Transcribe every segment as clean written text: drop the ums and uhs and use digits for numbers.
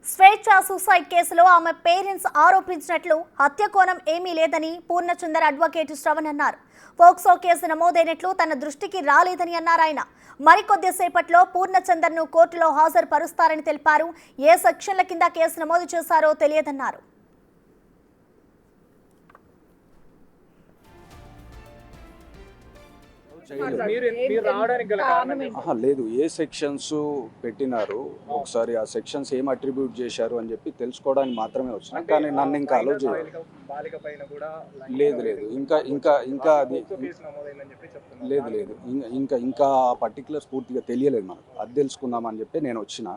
స్వేచ్ఛ సూసైడ్ కేసులో ఆమె పేరెంట్స్ ఆరోపించినట్లు హత్య కోణం ఏమీ లేదని పూర్ణచందర్ అడ్వకేట్ శ్రవణ్ అన్నారు. పోక్సో కేసు నమోదైనట్లు తన దృష్టికి రాలేదని అన్నారు ఆయన. మరికొద్దిసేపట్లో పూర్ణచందర్ను కోర్టులో హాజరుపరుస్తారని తెలిపారు. ఏ సెక్షన్ల కింద కేసు నమోదు చేశారో తెలియదన్నారు. లేదు, ఏ సెక్షన్స్ పెట్టినారు ఒకసారి ఆ సెక్షన్స్ ఏం అట్రిబ్యూట్ చేశారు అని చెప్పి తెలుసుకోవడానికి మాత్రమే వచ్చిన, కానీ నన్ను ఇంకా అలో చేయలేదు. లేదు లేదు ఇంకా ఇంకా ఇంకా అది లేదు లేదు ఇంకా ఇంకా పర్టికులర్స్ పూర్తిగా తెలియలేదు మనకు. అది తెలుసుకుందామని చెప్పి నేను వచ్చిన.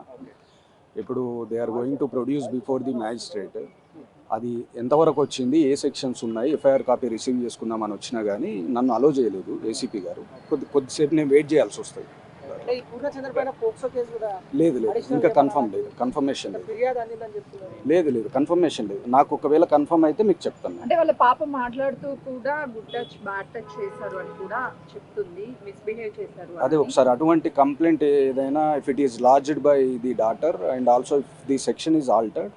ఇప్పుడు they are going to produce before the magistrate. అది ఎంతవరకు వచ్చింది, ఏ సెక్షన్స్ ఉన్నాయి, ఎఫ్ఐఆర్ కాపీ రిసీవ్ చేసుకుందామని వచ్చినా కానీ నన్ను అలో చేయలేదు ఏసీపీ గారు. కొద్దిసేపు నేను వెయిట్ చేయాల్సి వస్తుంది. లేదు లేదు ఇంకా కన్ఫర్మేషన్ లేదు లేదు కన్ఫర్మేషన్ లేదు. నాకు ఒకవేళ కన్ఫర్మ్ అయితే మీకు చెప్తాను. అంటే వాళ్ళ పాప మాట్లాడుతూ కూడా గుడ్ టచ్ బ్యాడ్ టచ్ చేశారు అని కూడా చెప్తుంది, మిస్బిహేవ్ చేశారు. అదే ఒకసారి అటువంటి కంప్లైంట్ ఏదైనా if it is lodged by the daughter and also if the section is altered,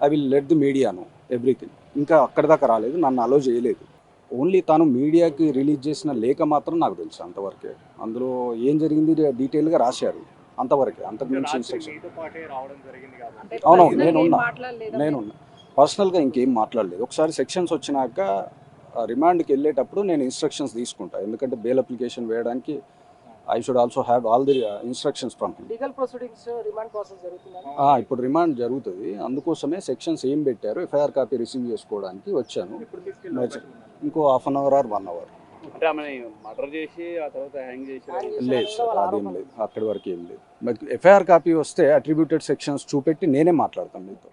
I will let the media know everything. ఇంకా అక్కడి దాకా రాలేదు, నన్ను అలో చేయలేదు. ఓన్లీ తాను మీడియాకి రిలీజ్ చేసిన లేఖ మాత్రం నాకు తెలుసు, అంతవరకే. అందులో ఏం జరిగింది డీటెయిల్గా రాశారు, అంతవరకే. అంతకు మించి ఇన్స్ట్రక్షన్. అవునవును నేనున్నా పర్సనల్గా ఇంకేం మాట్లాడలేదు. ఒకసారి సెక్షన్స్ వచ్చినాక రిమాండ్కి వెళ్ళేటప్పుడు నేను ఇన్స్ట్రక్షన్స్ తీసుకుంటా, ఎందుకంటే బెయిల్ అప్లికేషన్ వేయడానికి I should also have all the instructions from him. Legal proceedings, remand process జరుగుతుందా? ఇప్పుడు రిమాండ్ జరుగుతుంది. అందుకోసమే సెక్షన్స్ ఏం పెట్టారు ఎఫ్ఐఆర్ కాపీ రిసీవ్ చేసుకోవడానికి వచ్చాను. ఇంకో హాఫ్ అన్ అవర్ ఆర్ 1 అవర్. అంటే ఆమె మర్డర్ చేసి ఆ తర్వాత హ్యాంగ్ చేసి లేదు సార్, అదేం లేదు, అక్కడి వరకు ఏం లేదు. ఎఫ్ఐఆర్ కాపీ వస్తే అట్రిబ్యూటెడ్ సెక్షన్స్ చూపెట్టి నేనే మాట్లాడతాను మీతో.